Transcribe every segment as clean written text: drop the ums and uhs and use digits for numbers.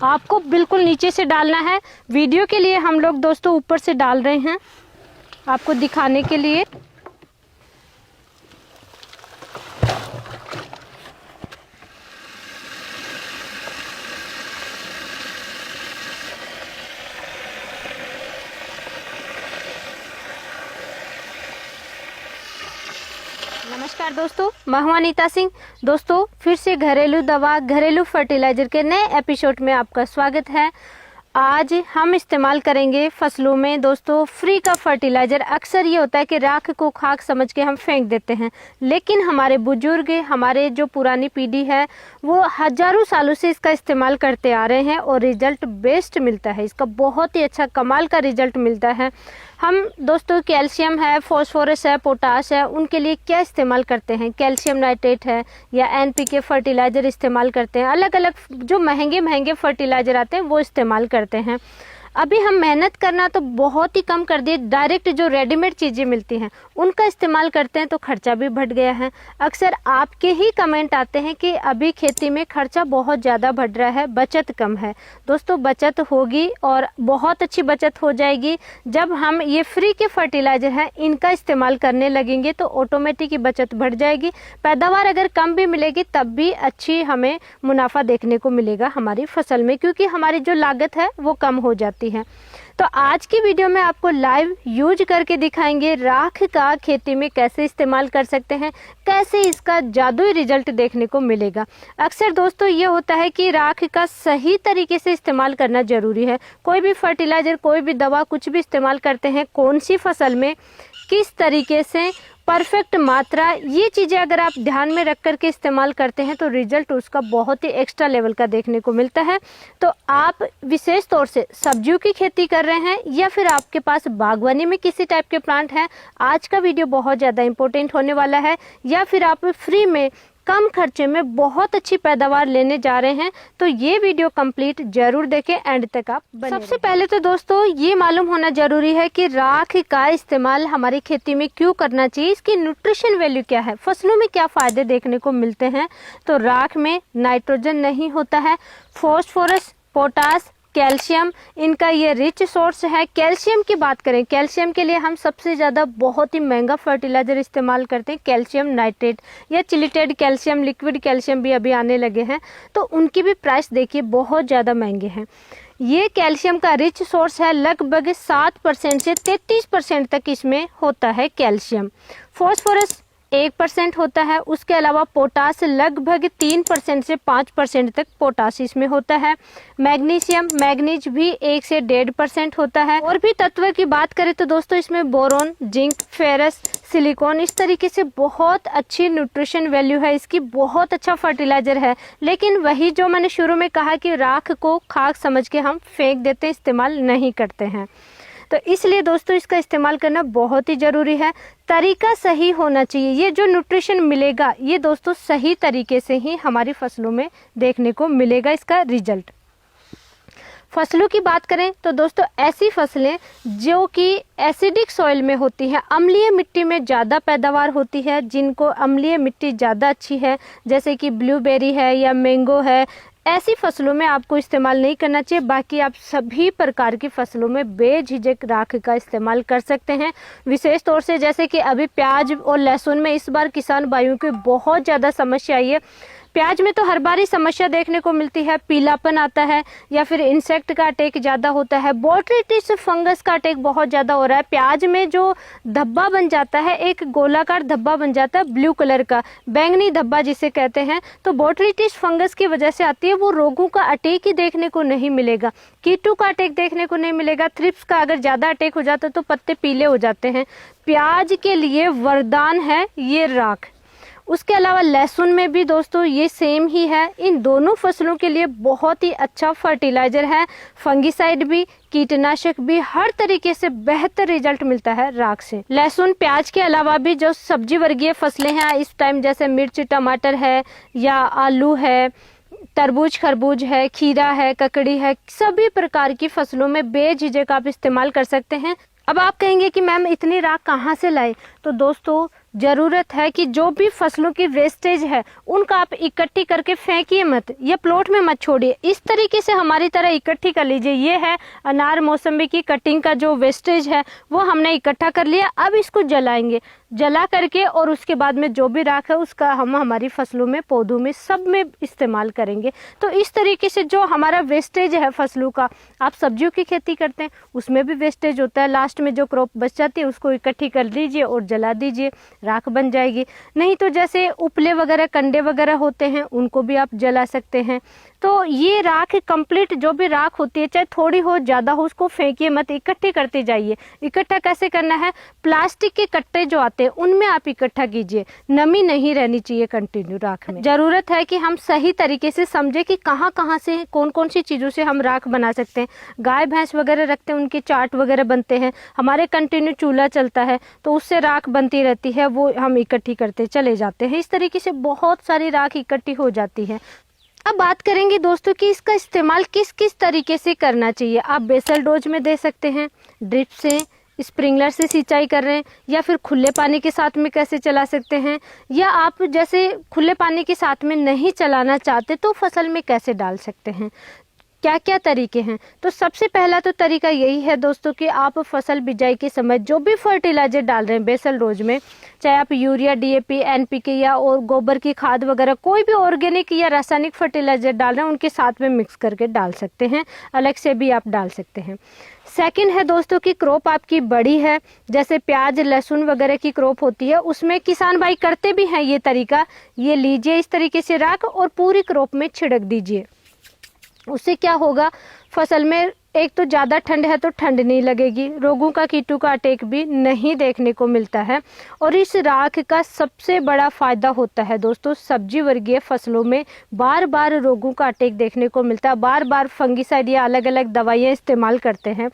आपको बिल्कुल नीचे से डालना है। वीडियो के लिए हम लोग दोस्तों ऊपर से डाल रहे हैं आपको दिखाने के लिए। नमस्कार दोस्तों, मैं हूं अनीता सिंह। दोस्तों फिर से घरेलू दवा, घरेलू फर्टिलाइजर के नए एपिसोड में आपका स्वागत है। आज हम इस्तेमाल करेंगे फसलों में दोस्तों फ्री का फर्टिलाइजर। अक्सर ये होता है कि राख को खाक समझ के हम फेंक देते हैं, लेकिन हमारे बुजुर्ग, हमारे जो पुरानी पीढ़ी है वो हजारों सालों से इसका इस्तेमाल करते आ रहे हैं और रिजल्ट बेस्ट मिलता है। इसका बहुत ही अच्छा कमाल का रिजल्ट मिलता है। हम दोस्तों कैल्शियम है, फॉस्फोरस है, पोटाश है, उनके लिए क्या इस्तेमाल करते हैं? कैल्शियम नाइट्रेट है या एनपीके फर्टिलाइजर इस्तेमाल करते हैं। अलग अलग जो महंगे महंगे फर्टिलाइजर आते हैं वो इस्तेमाल करते हैं। अभी हम मेहनत करना तो बहुत ही कम कर दिए, डायरेक्ट जो रेडीमेड चीज़ें मिलती हैं उनका इस्तेमाल करते हैं तो खर्चा भी बढ़ गया है। अक्सर आपके ही कमेंट आते हैं कि अभी खेती में खर्चा बहुत ज़्यादा बढ़ रहा है, बचत कम है। दोस्तों बचत होगी और बहुत अच्छी बचत हो जाएगी जब हम ये फ्री के फर्टिलाइजर हैं इनका इस्तेमाल करने लगेंगे तो ऑटोमेटिक ही बचत बढ़ जाएगी। पैदावार अगर कम भी मिलेगी तब भी अच्छी हमें मुनाफा देखने को मिलेगा हमारी फसल में, क्योंकि हमारी जो लागत है वो कम हो जाती है। तो आज की वीडियो में आपको लाइव यूज करके दिखाएंगे राख का खेती में कैसे इस्तेमाल कर सकते हैं, कैसे इसका जादुई रिजल्ट देखने को मिलेगा। अक्सर दोस्तों ये होता है कि राख का सही तरीके से इस्तेमाल करना जरूरी है। कोई भी फर्टिलाइजर, कोई भी दवा, कुछ भी इस्तेमाल करते हैं, कौन सी फसल में किस तरीके से परफेक्ट मात्रा, ये चीज़ें अगर आप ध्यान में रख करके इस्तेमाल करते हैं तो रिजल्ट उसका बहुत ही एक्स्ट्रा लेवल का देखने को मिलता है। तो आप विशेष तौर से सब्जियों की खेती कर रहे हैं या फिर आपके पास बागवानी में किसी टाइप के प्लांट हैं, आज का वीडियो बहुत ज़्यादा इंपॉर्टेंट होने वाला है। या फिर आप फ्री में कम खर्चे में बहुत अच्छी पैदावार लेने जा रहे हैं तो ये वीडियो कंप्लीट जरूर देखें, एंड तक आप बने रहें। सबसे पहले तो दोस्तों ये मालूम होना जरूरी है कि राख का इस्तेमाल हमारी खेती में क्यों करना चाहिए, इसकी न्यूट्रिशन वैल्यू क्या है, फसलों में क्या फायदे देखने को मिलते हैं। तो राख में नाइट्रोजन नहीं होता है, फॉस्फोरस, पोटाश, कैल्शियम इनका ये रिच सोर्स है। कैल्शियम की बात करें, कैल्शियम के लिए हम सबसे ज़्यादा बहुत ही महंगा फर्टिलाइजर इस्तेमाल करते हैं कैल्शियम नाइट्रेट या चिलिटेड कैल्शियम, लिक्विड कैल्शियम भी अभी आने लगे हैं तो उनकी भी प्राइस देखिए बहुत ज़्यादा महंगे हैं। ये कैल्शियम का रिच सोर्स है, लगभग 7% से 33% तक इसमें होता है कैल्शियम। फॉस्फोरस 1% होता है। उसके अलावा पोटास लगभग 3% से 5% तक पोटास इसमें होता है। मैग्नीज भी 1 से 1.5% होता है। और भी तत्व की बात करें तो दोस्तों इसमें बोरोन, जिंक, फेरस, सिलिकॉन, इस तरीके से बहुत अच्छी न्यूट्रिशन वैल्यू है इसकी, बहुत अच्छा फर्टिलाइजर है। लेकिन वही जो मैंने शुरू में कहा कि राख को खाक समझ के हम फेंक देते हैं, इस्तेमाल नहीं करते हैं। तो इसलिए दोस्तों इसका इस्तेमाल करना बहुत ही ज़रूरी है। तरीका सही होना चाहिए। ये जो न्यूट्रिशन मिलेगा ये दोस्तों सही तरीके से ही हमारी फसलों में देखने को मिलेगा इसका रिजल्ट। फसलों की बात करें तो दोस्तों ऐसी फसलें जो कि एसिडिक सॉइल में होती हैं, अम्लीय मिट्टी में ज़्यादा पैदावार होती है, जिनको अम्लीय मिट्टी ज़्यादा अच्छी है, जैसे कि ब्लूबेरी है या मैंगो है, ऐसी फसलों में आपको इस्तेमाल नहीं करना चाहिए। बाकी आप सभी प्रकार की फसलों में बेझिझक राख का इस्तेमाल कर सकते हैं। विशेष तौर से जैसे कि अभी प्याज और लहसुन में इस बार किसान भाइयों की बहुत ज़्यादा समस्या आई है। प्याज में तो हर बार ही समस्या देखने को मिलती है, पीलापन आता है या फिर इंसेक्ट का अटैक ज़्यादा होता है, बोट्रिटिस फंगस का अटैक बहुत ज़्यादा हो रहा है। प्याज में जो धब्बा बन जाता है, एक गोलाकार धब्बा बन जाता है ब्लू कलर का, बैंगनी धब्बा जिसे कहते हैं, तो बोट्रिटिस फंगस की वजह से आती है। वो रोगों का अटैक ही देखने को नहीं मिलेगा, कीटों का अटैक देखने को नहीं मिलेगा। थ्रिप्स का अगर ज़्यादा अटैक हो जाता है तो पत्ते पीले हो जाते हैं। प्याज के लिए वरदान है ये राख। उसके अलावा लहसुन में भी दोस्तों ये सेम ही है। इन दोनों फसलों के लिए बहुत ही अच्छा फर्टिलाइजर है, फंगिसाइड भी, कीटनाशक भी, हर तरीके से बेहतर रिजल्ट मिलता है राख से। लहसुन प्याज के अलावा भी जो सब्जी वर्गीय फसलें हैं इस टाइम, जैसे मिर्च, टमाटर है या आलू है, तरबूज, खरबूज है, खीरा है, ककड़ी है, सभी प्रकार की फसलों में बेझिझक आप इस्तेमाल कर सकते हैं। अब आप कहेंगे कि मैम इतनी राख कहाँ से लाए? तो दोस्तों जरूरत है कि जो भी फसलों की वेस्टेज है उनका आप इकट्ठी करके फेंकिए मत, या प्लॉट में मत छोड़िए। इस तरीके से हमारी तरह इकट्ठी कर लीजिए। ये है अनार मौसमी की कटिंग का जो वेस्टेज है वो हमने इकट्ठा कर लिया। अब इसको जलाएंगे, जला करके और उसके बाद में जो भी राख है उसका हम हमारी फसलों में, पौधों में, सब में इस्तेमाल करेंगे। तो इस तरीके से जो हमारा वेस्टेज है फसलों का, आप सब्जियों की खेती करते हैं उसमें भी वेस्टेज होता है, लास्ट में जो क्रॉप बच जाती है उसको इकट्ठी कर लीजिए और जला दीजिए, राख बन जाएगी। नहीं तो जैसे उपले वगैरह, कंडे वगैरह होते हैं उनको भी आप जला सकते हैं। तो ये राख कंप्लीट जो भी राख होती है, चाहे थोड़ी हो ज़्यादा हो, उसको फेंकिए मत, इकट्ठी करते जाइए। इकट्ठा कैसे करना है, प्लास्टिक के कट्टे जो आते हैं उनमें आप इकट्ठा कीजिए, नमी नहीं रहनी चाहिए कंटिन्यू राख में। जरूरत है कि हम सही तरीके से समझे कि कहाँ कहाँ से, कौन कौन सी चीज़ों से हम राख बना सकते हैं। गाय भैंस वगैरह रखते हैं, उनके चाट वगैरह बनते हैं, हमारे कंटिन्यू चूल्हा चलता है तो उससे राख बनती रहती है, वो हम इकट्ठी करते चले जाते हैं। इस तरीके से बहुत सारी राख इकट्ठी हो जाती है। अब बात करेंगे दोस्तों कि इसका इस्तेमाल किस किस तरीके से करना चाहिए। आप बेसल डोज में दे सकते हैं, ड्रिप से, स्प्रिंकलर से सिंचाई कर रहे हैं, या फिर खुले पानी के साथ में कैसे चला सकते हैं, या आप जैसे खुले पानी के साथ में नहीं चलाना चाहते तो फसल में कैसे डाल सकते हैं, क्या क्या तरीके हैं। तो सबसे पहला तो तरीका यही है दोस्तों कि आप फसल बिजाई के समय जो भी फर्टिलाइजर डाल रहे हैं बेसल डोज में, चाहे आप यूरिया, डीएपी, एनपीके या और गोबर की खाद वगैरह, कोई भी ऑर्गेनिक या रासायनिक फर्टिलाइजर डाल रहे हैं उनके साथ में मिक्स करके डाल सकते हैं, अलग से भी आप डाल सकते हैं। सेकंड है दोस्तों कि क्रॉप आपकी बड़ी है, जैसे प्याज, लहसुन वगैरह की क्रॉप होती है, उसमें किसान भाई करते भी हैं ये तरीका। ये लीजिए इस तरीके से राख और पूरी क्रॉप में छिड़क दीजिए। उससे क्या होगा, फसल में एक तो ज़्यादा ठंड है तो ठंड नहीं लगेगी, रोगों का, कीटों का अटैक भी नहीं देखने को मिलता है। और इस राख का सबसे बड़ा फायदा होता है दोस्तों, सब्जी वर्गीय फसलों में बार बार रोगों का अटैक देखने को मिलता है, बार बार फंगिसाइड या अलग अलग दवाइयाँ इस्तेमाल करते हैं,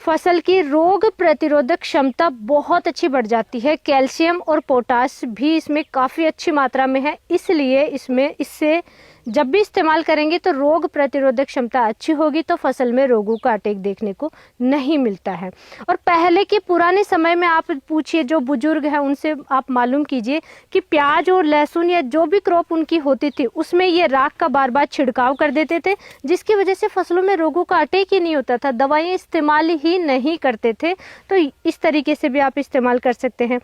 फसल की रोग प्रतिरोधक क्षमता बहुत अच्छी बढ़ जाती है। कैल्शियम और पोटास भी इसमें काफ़ी अच्छी मात्रा में है, इसलिए इससे जब भी इस्तेमाल करेंगे तो रोग प्रतिरोधक क्षमता अच्छी होगी, तो फसल में रोगों का अटैक देखने को नहीं मिलता है। और पहले के पुराने समय में आप पूछिए, जो बुजुर्ग हैं उनसे आप मालूम कीजिए कि प्याज और लहसुन या जो भी क्रॉप उनकी होती थी उसमें ये राख का बार बार छिड़काव कर देते थे, जिसकी वजह से फसलों में रोगों का अटैक ही नहीं होता था, दवाइयाँ इस्तेमाल ही नहीं करते थे। तो इस तरीके से भी आप इस्तेमाल कर सकते हैं।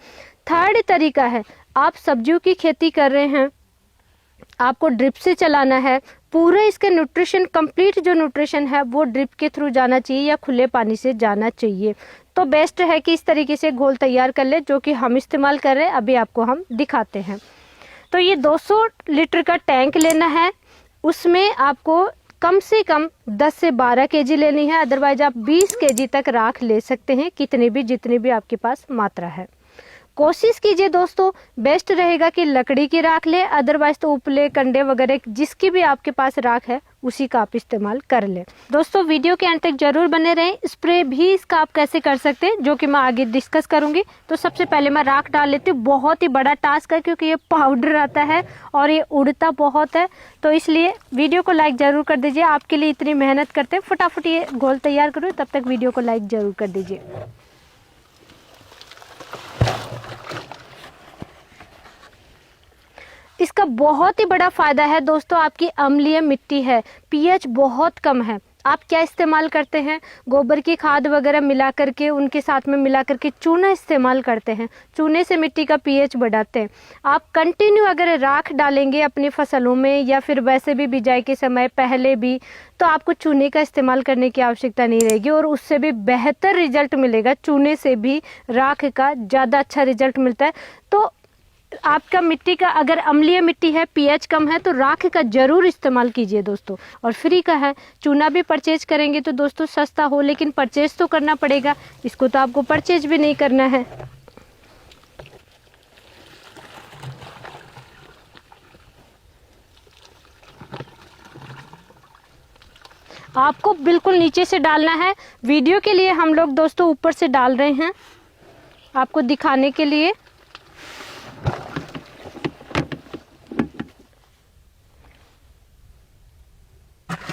थर्ड तरीका है, आप सब्जियों की खेती कर रहे हैं, आपको ड्रिप से चलाना है, पूरे इसके न्यूट्रिशन, कंप्लीट जो न्यूट्रिशन है वो ड्रिप के थ्रू जाना चाहिए या खुले पानी से जाना चाहिए। तो बेस्ट है कि इस तरीके से घोल तैयार कर ले, जो कि हम इस्तेमाल कर रहे हैं, अभी आपको हम दिखाते हैं। तो ये 200 लीटर का टैंक लेना है, उसमें आपको कम से कम 10 से 12 केजी लेनी है, अदरवाइज आप 20 केजी तक राख ले सकते हैं, जितनी भी आपके पास मात्रा है। कोशिश कीजिए दोस्तों, बेस्ट रहेगा कि लकड़ी की राख ले, अदरवाइज तो उपले, कंडे वगैरह जिसकी भी आपके पास राख है उसी का आप इस्तेमाल कर लें। दोस्तों वीडियो के अंत तक जरूर बने रहें। स्प्रे भी इसका आप कैसे कर सकते हैं, जो कि मैं आगे डिस्कस करूंगी। तो सबसे पहले मैं राख डाल लेती हूँ। बहुत ही बड़ा टास्क है क्योंकि ये पाउडर आता है और ये उड़ता बहुत है, तो इसलिए वीडियो को लाइक जरूर कर दीजिए। आपके लिए इतनी मेहनत करते हैं, फटाफट ये घोल तैयार करूँ, तब तक वीडियो को लाइक जरूर कर दीजिए। इसका बहुत ही बड़ा फायदा है दोस्तों, आपकी अम्लीय मिट्टी है, पीएच बहुत कम है, आप क्या इस्तेमाल करते हैं, गोबर की खाद वगैरह मिला करके, उनके साथ में मिला करके चूना इस्तेमाल करते हैं, चूने से मिट्टी का पीएच बढ़ाते हैं। आप कंटिन्यू अगर राख डालेंगे अपनी फसलों में या फिर वैसे भी बिजाई के समय पहले भी, तो आपको चूने का इस्तेमाल करने की आवश्यकता नहीं रहेगी और उससे भी बेहतर रिजल्ट मिलेगा। चूने से भी राख का ज़्यादा अच्छा रिजल्ट मिलता है। तो आपका मिट्टी का अगर अम्लीय मिट्टी है, पीएच कम है, तो राख का जरूर इस्तेमाल कीजिए दोस्तों। और फ्री का है, चूना भी परचेज करेंगे तो दोस्तों सस्ता हो, लेकिन परचेज तो करना पड़ेगा, इसको तो आपको परचेज भी नहीं करना है। आपको बिल्कुल नीचे से डालना है, वीडियो के लिए हम लोग दोस्तों ऊपर से डाल रहे हैं आपको दिखाने के लिए।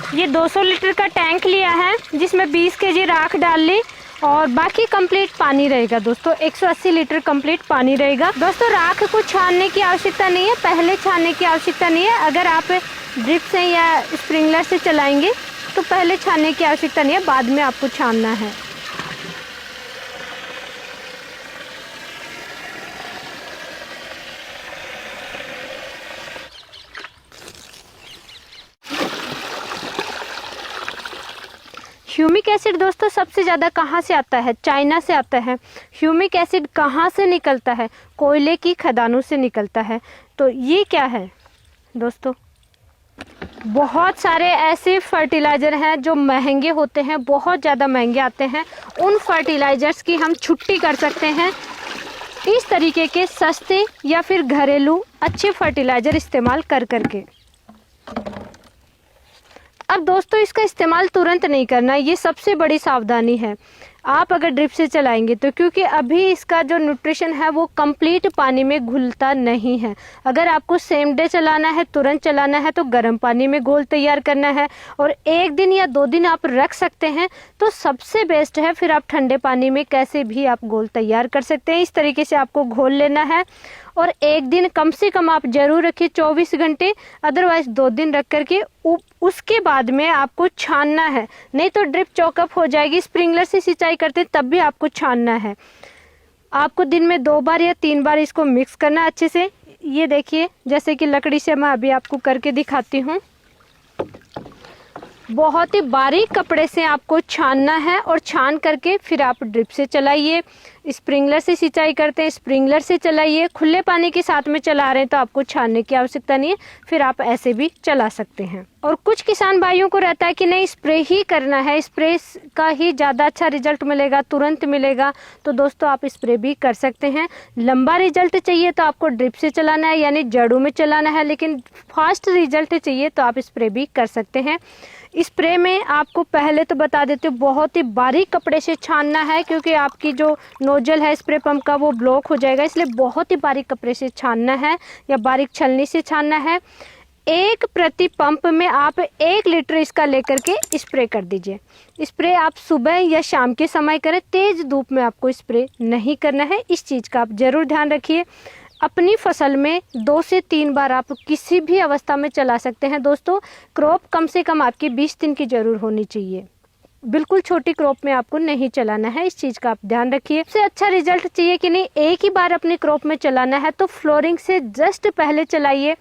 ये 200 लीटर का टैंक लिया है जिसमें 20 केजी राख डाल ली और बाकी कंप्लीट पानी रहेगा दोस्तों, 180 लीटर कंप्लीट पानी रहेगा। दोस्तों राख को छानने की आवश्यकता नहीं है, पहले छानने की आवश्यकता नहीं है। अगर आप ड्रिप से या स्प्रिंकलर से चलाएंगे तो पहले छानने की आवश्यकता नहीं है, बाद में आपको छानना है। ह्यूमिक एसिड दोस्तों सबसे ज़्यादा कहाँ से आता है? चाइना से आता है। ह्यूमिक एसिड कहाँ से निकलता है? कोयले की खदानों से निकलता है। तो ये क्या है दोस्तों? बहुत सारे ऐसे फर्टिलाइज़र हैं जो महंगे होते हैं, बहुत ज़्यादा महंगे आते हैं। उन फर्टिलाइज़र्स की हम छुट्टी कर सकते हैं इस तरीके के सस्ते या फिर घरेलू अच्छे फर्टिलाइज़र इस्तेमाल कर करके। अब दोस्तों इसका इस्तेमाल तुरंत नहीं करना, ये सबसे बड़ी सावधानी है। आप अगर ड्रिप से चलाएंगे तो क्योंकि अभी इसका जो न्यूट्रिशन है वो कंप्लीट पानी में घुलता नहीं है। अगर आपको सेम डे चलाना है, तुरंत चलाना है, तो गर्म पानी में घोल तैयार करना है और 1 दिन या 2 दिन आप रख सकते हैं तो सबसे बेस्ट है। फिर आप ठंडे पानी में कैसे भी आप घोल तैयार कर सकते हैं। इस तरीके से आपको घोल लेना है और 1 दिन कम से कम आप जरूर रखिए, 24 घंटे, अदरवाइज 2 दिन रख करके उसके बाद में आपको छानना है, नहीं तो ड्रिप चौकअप हो जाएगी। स्प्रिंकलर से सिंचाई करते तब भी आपको छानना है। आपको दिन में 2 बार या 3 बार इसको मिक्स करना अच्छे से। ये देखिए जैसे कि लकड़ी से मैं अभी आपको करके दिखाती हूँ। बहुत ही बारीक कपड़े से आपको छानना है और छान करके फिर आप ड्रिप से चलाइए। स्प्रिंकलर से सिंचाई करते हैं, स्प्रिंकलर से चलाइए। खुले पानी के साथ में चला रहे हैं तो आपको छानने की आवश्यकता नहीं है, फिर आप ऐसे भी चला सकते हैं। और कुछ किसान भाइयों को रहता है कि नहीं स्प्रे ही करना है, स्प्रे का ही ज़्यादा अच्छा रिजल्ट मिलेगा, तुरंत मिलेगा। तो दोस्तों आप स्प्रे भी कर सकते हैं। लंबा रिजल्ट चाहिए तो आपको ड्रिप से चलाना है, यानी जड़ों में चलाना है, लेकिन फास्ट रिजल्ट चाहिए तो आप स्प्रे भी कर सकते हैं। स्प्रे में आपको पहले तो बता देते हो बहुत ही बारीक कपड़े से छानना है, क्योंकि आपकी जो नोजल है स्प्रे पंप का वो ब्लॉक हो जाएगा, इसलिए बहुत ही बारीक कपड़े से छानना है या बारीक छलनी से छानना है। 1 प्रति पंप में आप 1 लीटर इसका लेकर के स्प्रे कर दीजिए। स्प्रे आप सुबह या शाम के समय करें, तेज धूप में आपको स्प्रे नहीं करना है। इस चीज़ का आप जरूर ध्यान रखिए। अपनी फसल में 2 से 3 बार आप किसी भी अवस्था में चला सकते हैं। दोस्तों क्रॉप कम से कम आपकी 20 दिन की जरूर होनी चाहिए, बिल्कुल छोटी क्रॉप में आपको नहीं चलाना है। इस चीज़ का आप ध्यान रखिए। सबसे अच्छा रिजल्ट चाहिए कि नहीं एक ही बार अपनी क्रॉप में चलाना है तो फ्लोरिंग से जस्ट पहले चलाइए,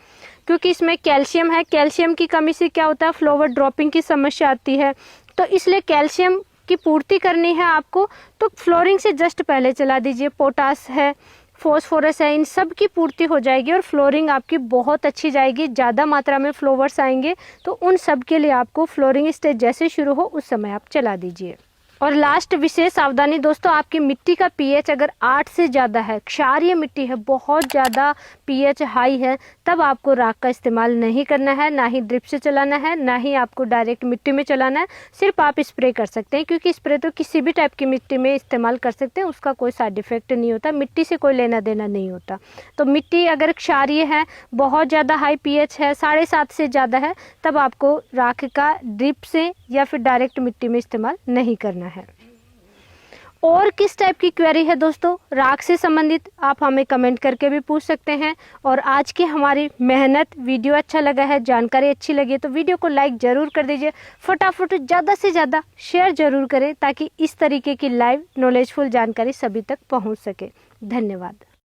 क्योंकि इसमें कैल्शियम है। कैल्शियम की कमी से क्या होता है, फ्लावर ड्रॉपिंग की समस्या आती है, तो इसलिए कैल्शियम की पूर्ति करनी है आपको, तो फ्लोरिंग से जस्ट पहले चला दीजिए। पोटास है, फॉस्फोरस है, इन सब की पूर्ति हो जाएगी और फ्लोरिंग आपकी बहुत अच्छी जाएगी। ज़्यादा मात्रा में फ्लावर्स आएंगे तो उन सब के लिए आपको फ्लोरिंग स्टेज जैसे शुरू हो उस समय आप चला दीजिए। और लास्ट विशेष सावधानी दोस्तों, आपकी मिट्टी का पीएच अगर 8 से ज़्यादा है, क्षारीय मिट्टी है, बहुत ज़्यादा पीएच हाई है, तब आपको राख का इस्तेमाल नहीं करना है, ना ही ड्रिप से चलाना है, ना ही आपको डायरेक्ट मिट्टी में चलाना है। सिर्फ आप स्प्रे कर सकते हैं, क्योंकि स्प्रे तो किसी भी टाइप की मिट्टी में इस्तेमाल कर सकते हैं, उसका कोई साइड इफेक्ट नहीं होता, मिट्टी से कोई लेना देना नहीं होता। तो मिट्टी अगर क्षारीय है, बहुत ज़्यादा हाई पीएच है, 7.5 से ज़्यादा है, तब आपको राख का ड्रिप से या फिर डायरेक्ट मिट्टी में इस्तेमाल नहीं करना है। और किस टाइप की क्वेरी है दोस्तों राख से संबंधित, आप हमें कमेंट करके भी पूछ सकते हैं। और आज की हमारी मेहनत वीडियो अच्छा लगा है, जानकारी अच्छी लगी है तो वीडियो को लाइक ज़रूर कर दीजिए। फटाफट ज़्यादा से ज़्यादा शेयर ज़रूर करें ताकि इस तरीके की लाइव नॉलेजफुल जानकारी सभी तक पहुंच सके। धन्यवाद।